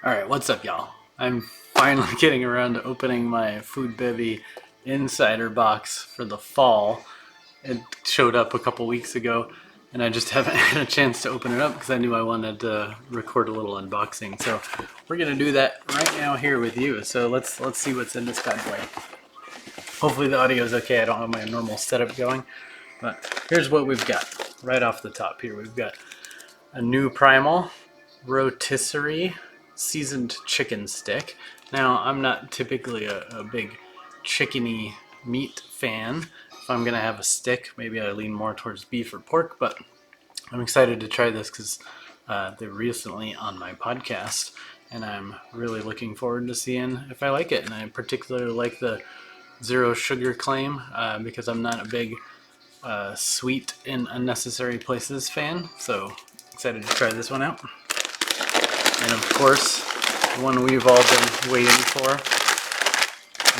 Alright, what's up, y'all? I'm finally getting around to opening my Foodbevy Insider box for the fall. It showed up a couple weeks ago, and I just haven't had a chance to open it up because I knew I wanted to record a little unboxing. So we're gonna do that right now here with you. So let's see what's in this bad boy. Hopefully the audio is okay. I don't have my normal setup going, but here's what we've got right off the top. Here we've got a new Primal Rotisserie seasoned chicken stick. Now, I'm not typically a big chickeny meat fan. If I'm gonna have a stick, maybe I lean more towards beef or pork, but I'm excited to try this because they're recently on my podcast, and I'm really looking forward to seeing if I like it. And I particularly like the zero sugar claim because I'm not a big sweet in unnecessary places fan, so excited to try this one out. And of course, the one we've all been waiting for,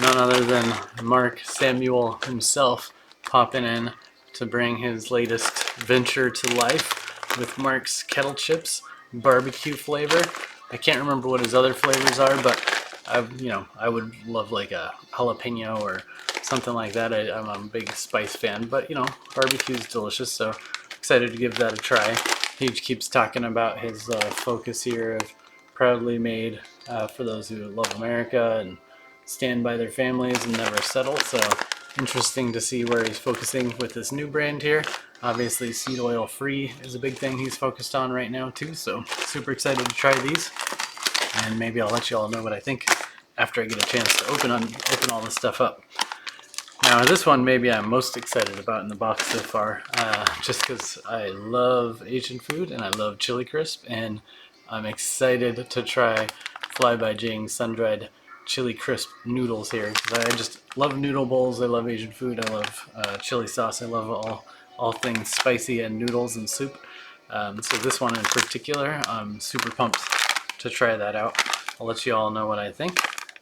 none other than Mark Samuel himself popping in to bring his latest venture to life with Mark's Kettle chips, barbecue flavor. I can't remember what his other flavors are, but I would love like a jalapeno or something like that. I'm a big spice fan, but barbecue is delicious, so excited to give that a try. He keeps talking about his focus here of proudly made for those who love America and stand by their families and never settle. So interesting to see where he's focusing with this new brand here. Obviously seed oil free is a big thing he's focused on right now too, so super excited to try these, and maybe I'll let you all know what I think after I get a chance to open all this stuff up. Now this one maybe I'm most excited about in the box so far, just because I love Asian food and I love chili crisp, and I'm excited to try Fly by JING sun-dried chili crisp noodles here, because I just love noodle bowls. I love Asian food. I love chili sauce. I love all things spicy and noodles and soup. So this one in particular, I'm super pumped to try that out. I'll let you all know what I think.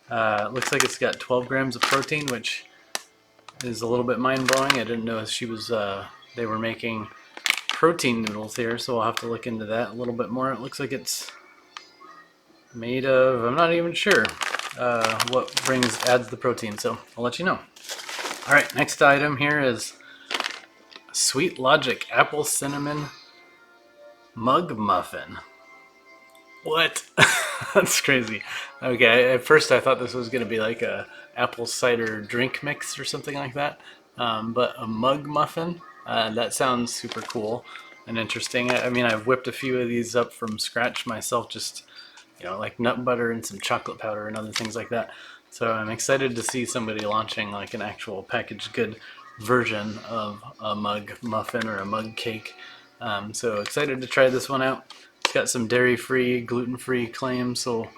It looks like it's got 12 grams of protein, which is a little bit mind-blowing. I didn't know they were making protein noodles here, so I'll have to look into that a little bit more. It looks like it's made of, I'm not even sure what adds the protein, so I'll let you know. Alright, next item here is Sweet Logic Apple Cinnamon Mug Muffin. What? That's crazy. Okay, at first I thought this was going to be like a apple cider drink mix or something like that, but a mug muffin, that sounds super cool and interesting. I mean, I've whipped a few of these up from scratch myself, just like nut butter and some chocolate powder and other things like that. So I'm excited to see somebody launching like an actual packaged good version of a mug muffin or a mug cake. So excited to try this one out. It's got some dairy-free, gluten-free claims, so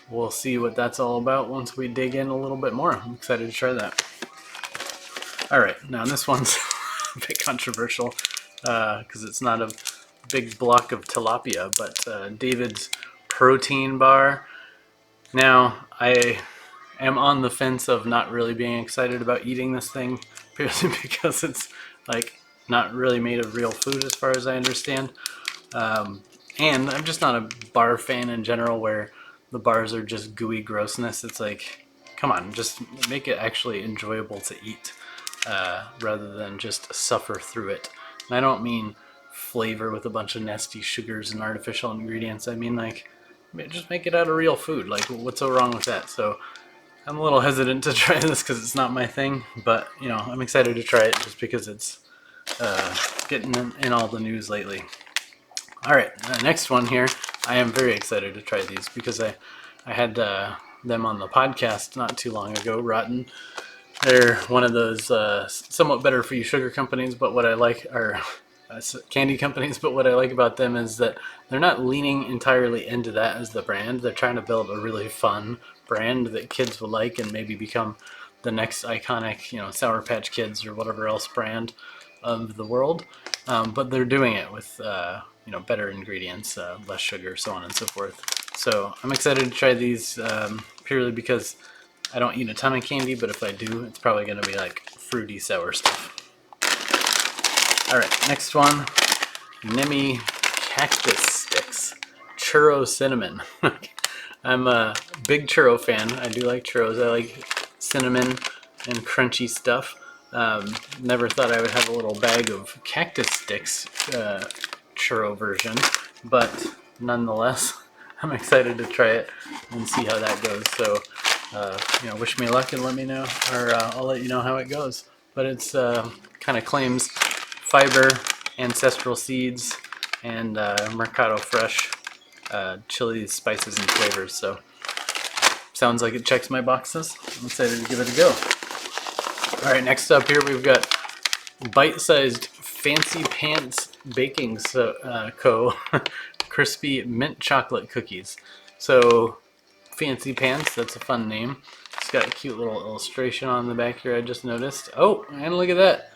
we'll see what that's all about once we dig in a little bit more. I'm excited to try that. Alright, now this one's a bit controversial because it's not a big block of tilapia, but David's protein bar. Now, I am on the fence of not really being excited about eating this thing, purely because it's like not really made of real food as far as I understand. And I'm just not a bar fan in general, where the bars are just gooey grossness. It's like, come on, just make it actually enjoyable to eat rather than just suffer through it. And I don't mean flavor with a bunch of nasty sugars and artificial ingredients. I mean like, just make it out of real food. Like, what's so wrong with that? So I'm a little hesitant to try this because it's not my thing, but I'm excited to try it just because it's getting in all the news lately. Alright, the next one here, I am very excited to try these because I had them on the podcast not too long ago. Rotten. They're one of those somewhat better for you sugar companies, but what I like are candy companies, but what I like about them is that they're not leaning entirely into that as the brand. They're trying to build a really fun brand that kids will like and maybe become the next iconic, Sour Patch Kids or whatever else brand of the world. But they're doing it with, better ingredients, less sugar, so on and so forth. So I'm excited to try these purely because I don't eat a ton of candy, but if I do, it's probably going to be like fruity sour stuff. Alright, next one, Nemi Cactus Sticks, Churro Cinnamon. I'm a big churro fan. I do like churros. I like cinnamon and crunchy stuff. Never thought I would have a little bag of Cactus sticks churro version, but nonetheless, I'm excited to try it and see how that goes. So, wish me luck and let me know, or I'll let you know how it goes. But it's kind of claims fiber, ancestral seeds, and Mercado Fresh chilies, spices, and flavors. So sounds like it checks my boxes. I'm excited to give it a go. All right, next up here we've got bite-sized Fancypants Baking Co. crispy mint chocolate cookies. So Fancypants, that's a fun name. It's got a cute little illustration on the back here I just noticed. Oh, and look at that.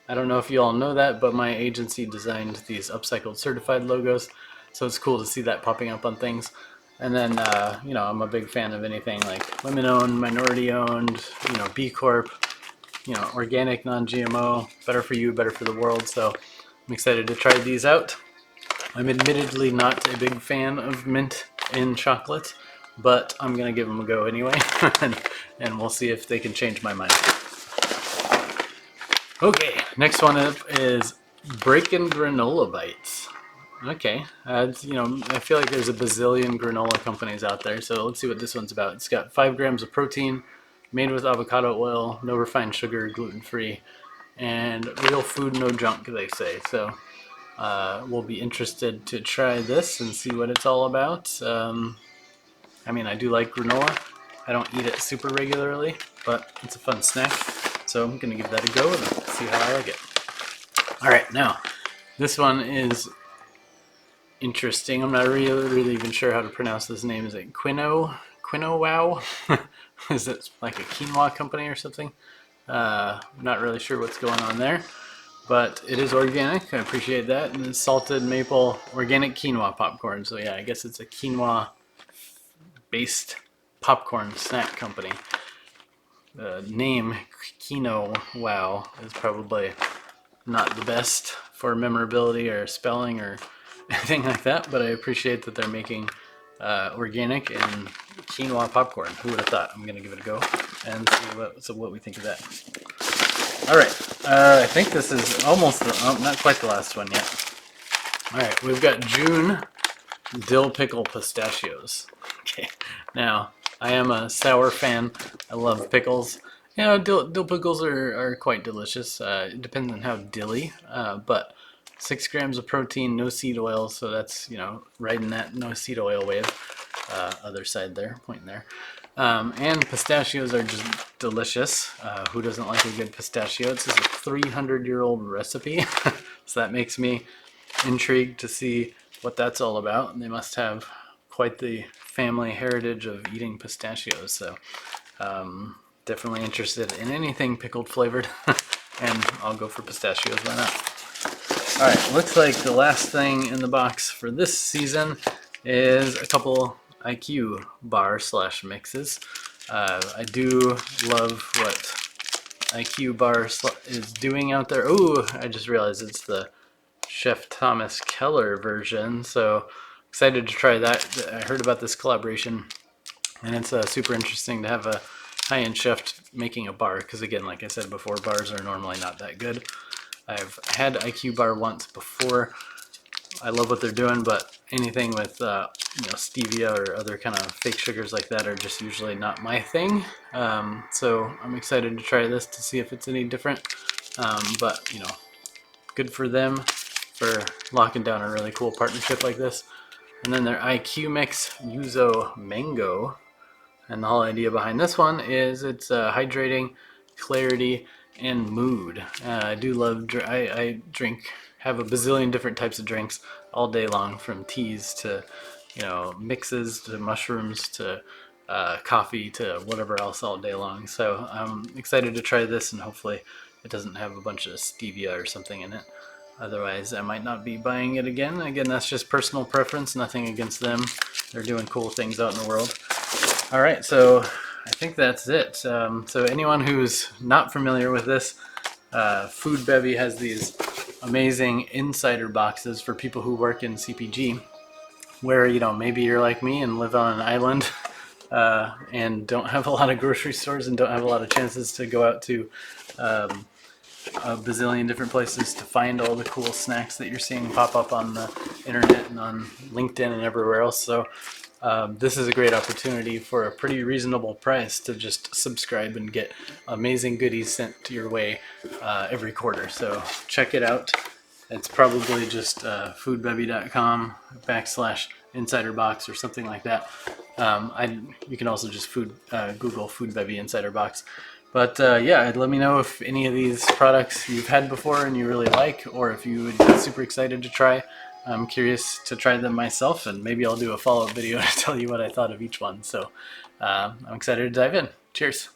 I don't know if you all know that, but my agency designed these upcycled certified logos, so it's cool to see that popping up on things. And then, I'm a big fan of anything like women-owned, minority-owned, B Corp, organic, non-GMO, better for you, better for the world. So I'm excited to try these out. I'm admittedly not a big fan of mint in chocolate, but I'm gonna give them a go anyway, and we'll see if they can change my mind. Okay, next one up is Breakin granola bites. Okay, I feel like there's a bazillion granola companies out there, so let's see what this one's about. It's got 5 grams of protein, made with avocado oil, no refined sugar, gluten-free, and real food, no junk, they say. So we'll be interested to try this and see what it's all about. I do like granola. I don't eat it super regularly, but it's a fun snack. So I'm going to give that a go and see how I like it. Alright, now, this one is interesting. I'm not really even sure how to pronounce this name. Is it QuinoWow? Is it like a quinoa company or something? Not really sure what's going on there. But it is organic. I appreciate that. And it's salted maple organic quinoa popcorn. So yeah, I guess it's a quinoa-based popcorn snack company. The name QuinoWow is probably not the best for memorability or spelling or anything like that, but I appreciate that they're making organic and quinoa popcorn. Who would have thought? I'm going to give it a go and see what we think of that. Alright, I think this is almost, not quite the last one yet. Alright, we've got Joon Dill Pickle Pistachios. Okay, now, I am a sour fan. I love pickles. Dill pickles are quite delicious. It depends on how dilly, but 6 grams of protein, no seed oil, so that's, right in that no seed oil wave. Other side there, pointing there. And pistachios are just delicious. Who doesn't like a good pistachio? This is a 300-year-old recipe, so that makes me intrigued to see what that's all about. They must have quite the family heritage of eating pistachios, so definitely interested in anything pickled flavored, and I'll go for pistachios, why not? Alright, looks like the last thing in the box for this season is a couple IQBAR / mixes. I do love what IQBAR is doing out there. Ooh, I just realized it's the Chef Thomas Keller version, so excited to try that. I heard about this collaboration, and it's super interesting to have a high-end chef making a bar, because again, like I said before, bars are normally not that good. I've had IQBAR once before. I love what they're doing, but anything with stevia or other kind of fake sugars like that are just usually not my thing. So I'm excited to try this to see if it's any different. But good for them for locking down a really cool partnership like this. And then their IQ Mix Yuzu Mango. And the whole idea behind this one is it's hydrating, clarity, and mood. I do love, I have a bazillion different types of drinks all day long, from teas to, mixes to mushrooms to coffee to whatever else all day long. So I'm excited to try this, and hopefully it doesn't have a bunch of stevia or something in it. Otherwise, I might not be buying it again. Again, that's just personal preference, nothing against them. They're doing cool things out in the world. All right, so I think that's it. So anyone who's not familiar with this, Foodbevy has these amazing insider boxes for people who work in CPG. where, you know, maybe you're like me and live on an island and don't have a lot of grocery stores and don't have a lot of chances to go out to a bazillion different places to find all the cool snacks that you're seeing pop up on the internet and on LinkedIn and everywhere else. So this is a great opportunity for a pretty reasonable price to just subscribe and get amazing goodies sent to your way every quarter. So check it out. It's probably just foodbevy.com/InsiderBox or something like that. You can also just Google Foodbevy InsiderBox. But yeah, let me know if any of these products you've had before and you really like, or if you would be super excited to try. I'm curious to try them myself, and maybe I'll do a follow-up video to tell you what I thought of each one. So I'm excited to dive in. Cheers.